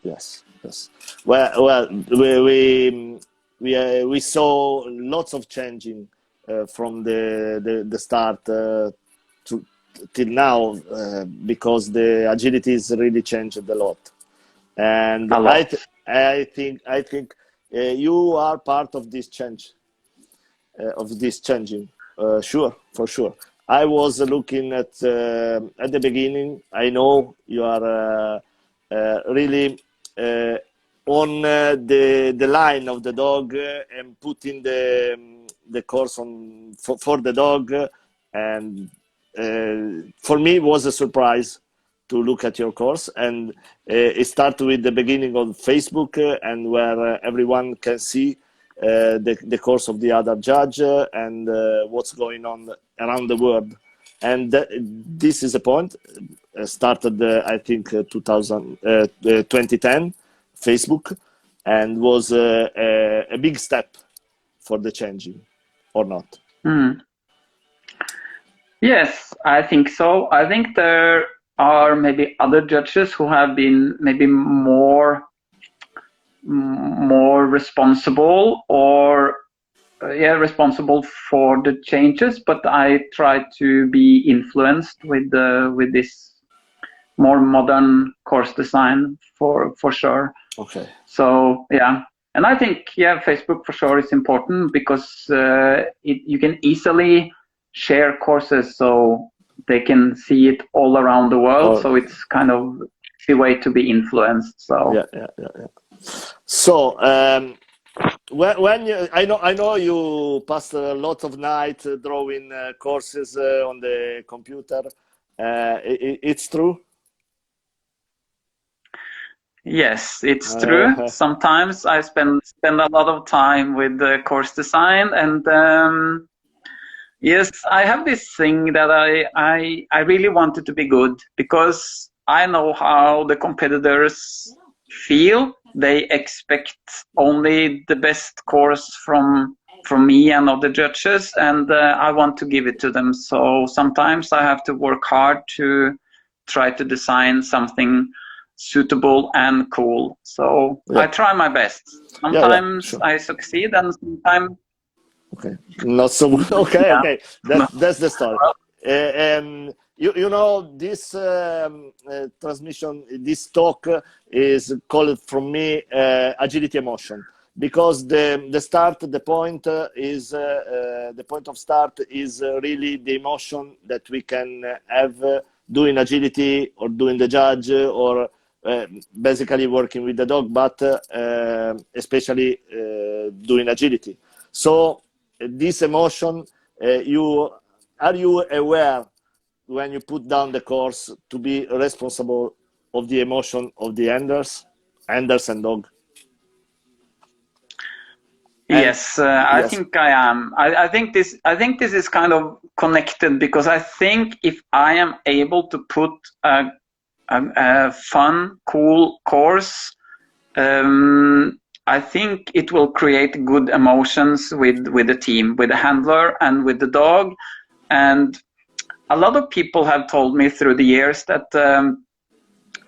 Yes, yes. Well, we saw lots of changing from the start to till now because the agility is really changed a lot, and A lot. I think you are part of this change, of this changing. Sure, for sure. I was looking at the beginning. I know you are really on the line of the dog and putting the course on for the dog, and for me it was a surprise to look at your course, and it started with the beginning of Facebook, and where everyone can see the course of the other judge and what's going on around the world. And this is a point started I think 2010 Facebook, and was a big step for the changing, or not? Mm. Yes, I think so. I think there are maybe other judges who have been maybe more responsible, or responsible for the changes, but I try to be influenced with this more modern course design for sure. Okay. So yeah, and I think Facebook for sure is important because you can easily share courses so they can see it all around the world. So it's kind of the way to be influenced. So yeah. So when you, I know you passed a lot of nights drawing courses on the computer. It's true. Yes, it's true. Sometimes I spend a lot of time with the course design, and yes, I have this thing that I really want it to be good, because I know how the competitors feel. They expect only the best course from me and other judges, and I want to give it to them. So sometimes I have to work hard to try to design something suitable and cool. So I try my best. Sometimes sure. I succeed, and sometimes not so okay. That's the story. You know, this transmission, this talk is called from me agility emotion, because the start, the point is the point of start is really the emotion that we can have doing agility, or doing the judge, or basically working with the dog, but especially doing agility. So this emotion, are you aware when you put down the course to be responsible of the emotion of the handlers and dog? Yes, I think I am. I think this is kind of connected, because I think if I am able to put a fun, cool course, I think it will create good emotions with the team, with the handler and with the dog. And a lot of people have told me through the years that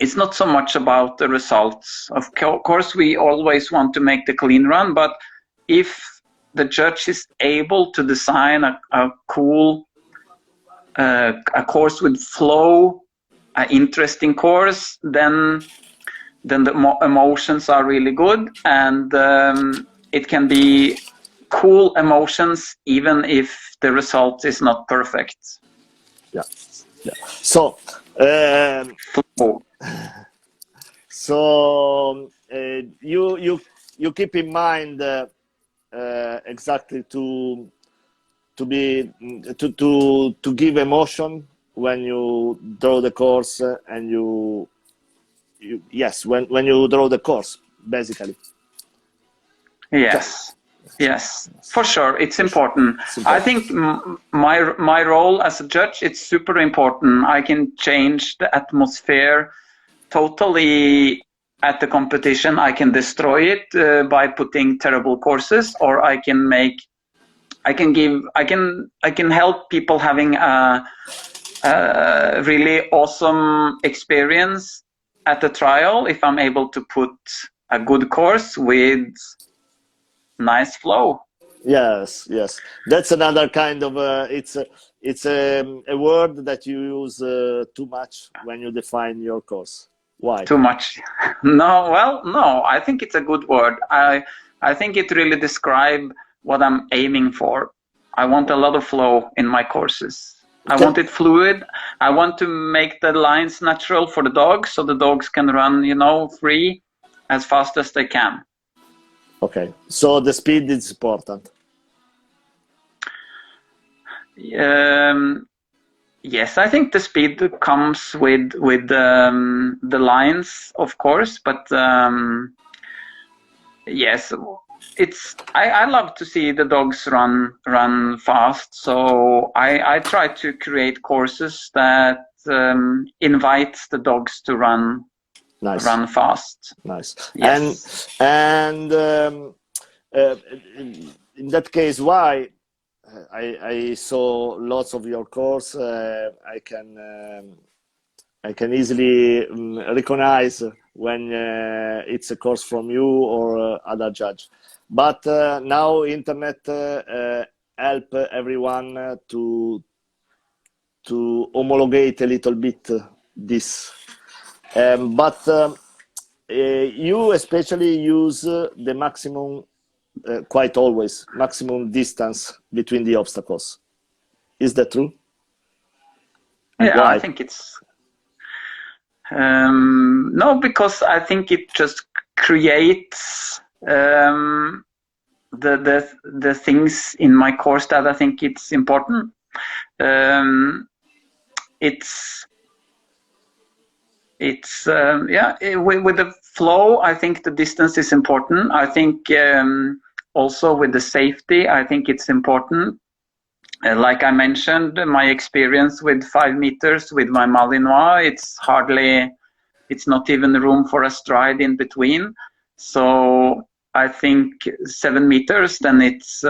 it's not so much about the results. Of course, we always want to make the clean run, but if the judge is able to design a cool a course with flow, an interesting course, then the emotions are really good, and it can be cool emotions even if the result is not perfect. Yeah. So you keep in mind exactly to give emotion when you draw the course, and when you draw the course, basically. Yes, for sure, it's important. I think my role as a judge, it's super important. I can change the atmosphere totally at the competition. I can destroy it by putting terrible courses, or I can help people having a really awesome experience at the trial if I'm able to put a good course with nice flow. Yes, yes. That's another kind of it's a word that you use too much when you define your course. Why? Too much? No, well, no. I think it's a good word. I think it really describes what I'm aiming for. I want a lot of flow in my courses. I want it fluid. I want to make the lines natural for the dogs, so the dogs can run, free as fast as they can. Okay, so the speed is important. Yes, I think the speed comes with the lines, of course, but yes, I love to see the dogs run fast. So I try to create courses that invites the dogs to run fast. Nice. Yes. And in that case, why? I saw lots of your course. I can easily recognize when it's a course from you or other judge. But now internet help everyone to homologate a little bit this. But you especially use the maximum. Quite always maximum distance between the obstacles. Is that true? Yeah, why? I think it's no, because I think it just creates the things in my course that I think it's important. With the flow, I think the distance is important. I think also with the safety, I think it's important. Like I mentioned, my experience with 5 meters with my Malinois, it's not even room for a stride in between. So I think 7 meters, then it's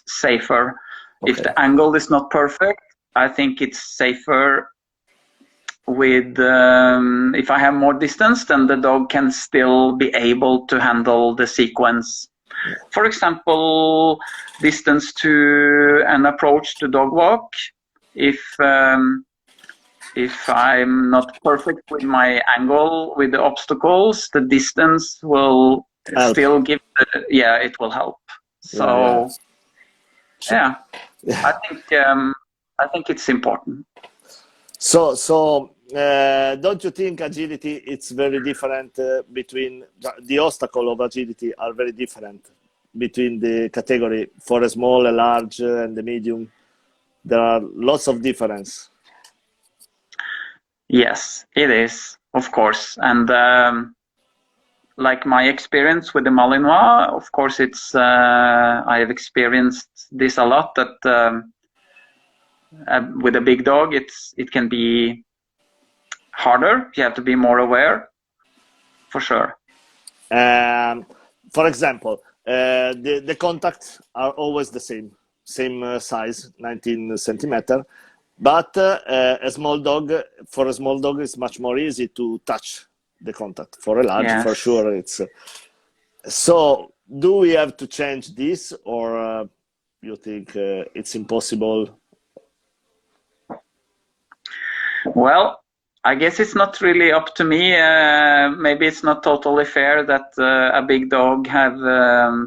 safer. Okay. If the angle is not perfect, I think it's safer with if I have more distance, then the dog can still be able to handle the sequence. For example, distance to an approach to dog walk. If I'm not perfect with my angle with the obstacles, the distance will still give it will help. So I think it's important. So don't you think agility it's very different between the obstacle of agility are very different between the category for a small, a large, and the medium? There are lots of difference. Yes, it is, of course, and like my experience with the Malinois, of course, it's I have experienced this a lot. That with a big dog, it can be harder. You have to be more aware, for sure. For example, the contacts are always the same size, 19 centimeter. But for a small dog, it's much more easy to touch the contact. For a large, for sure, it's. So, do we have to change this, or you think it's impossible? Well, I guess it's not really up to me. Maybe it's not totally fair that a big dog have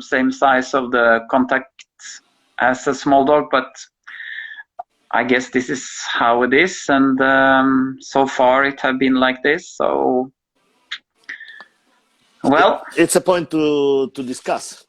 same size of the contact as a small dog, but I guess this is how it is, and so far it have been like this. So, well, it's a point to discuss,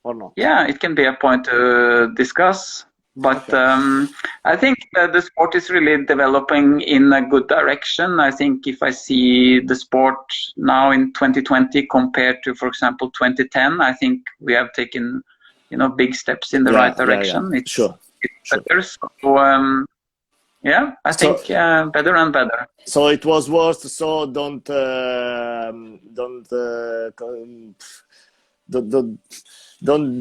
or not? Yeah, it can be a point to discuss. But okay. I think the sport is really developing in a good direction. I think if I see the sport now in 2020 compared to, for example, 2010, I think we have taken, big steps in the right direction. Yeah. It's better. So, I think better and better. So it was worse. So don't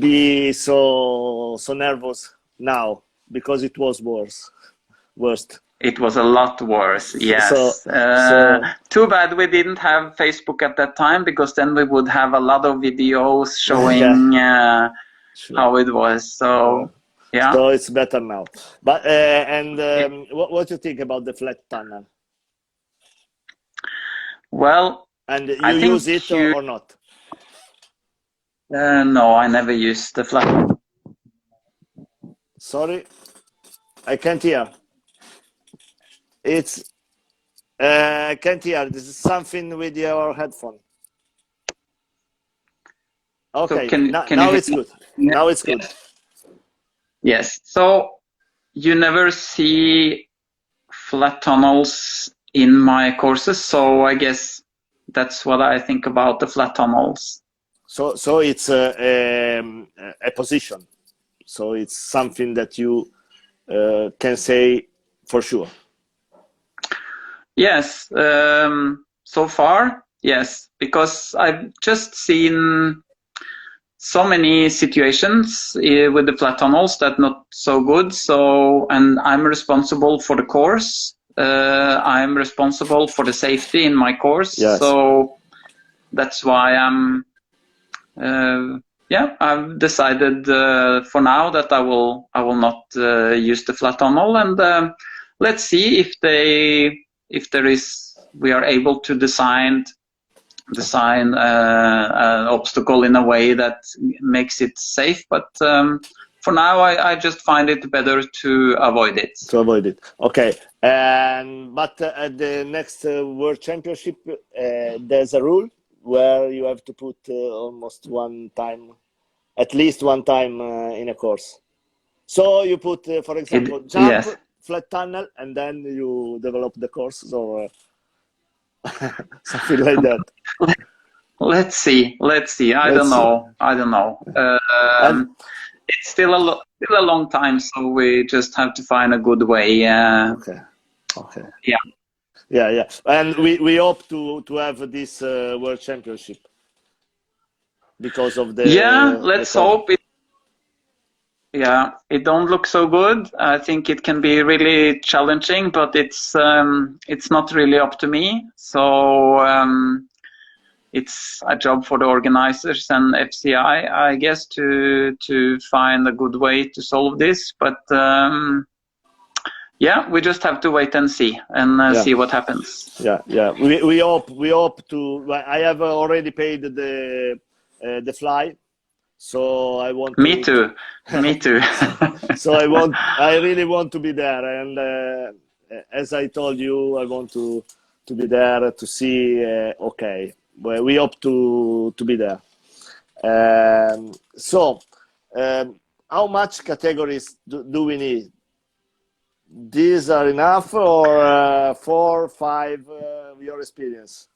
be so nervous now, because it was worst. It was a lot worse, So, yes. so Too bad we didn't have Facebook at that time, because then we would have a lot of videos yeah, showing sure. how it was. So, yeah. So it's better now. But and It, what do you think about the flat tunnel? well, And I you use think it you, or not? no, I never used the flat. Sorry, I can't hear. It's I can't hear. This is something with your headphone. So Okay, can you now hear it's me? good. Yeah. Now it's good. Yes. Yes. So you never see flat tunnels in my courses, so I guess that's what I think about the flat tunnels. So it's a position. So it's something that you can say for sure. Yes, so far, yes, because I've just seen so many situations with the flat tunnels that not so good. So, and I'm responsible for the course. I'm responsible for the safety in my course. Yes. So that's why yeah, I've decided for now that I will not use the flat tunnel, and let's see if there is we are able to design an obstacle in a way that makes it safe. But for now, I just find it better to avoid it. To avoid it. Okay. And but at the next World Championship, there's a rule where you have to put almost one time, at least one time in a course. So you put, for example, jump, Yes. flat tunnel, and then you develop the course or something like that. Let's see. Let's see. I Let's don't see. know. I don't know. And It's still a long time, so we just have to find a good way. okay, okay, Yeah. yeah, yeah. And we hope to have this World Championship because of Yeah. the Let's COVID. hope it. Yeah, it don't look so good. I think it can be really challenging, but it's not really up to me. So it's a job for the organizers and FCI, I guess, to find a good way to solve this. But yeah, we just have to wait and see Yeah. see what happens. Yeah, yeah. We hope to. Well, I have already paid the fly, so I want Me to. too. Me too. So I really want to be there, and as I told you, I want to be there to see. Okay, well, we hope to be there. So, how much categories do we need? These are enough, or 4, 5? Your experience?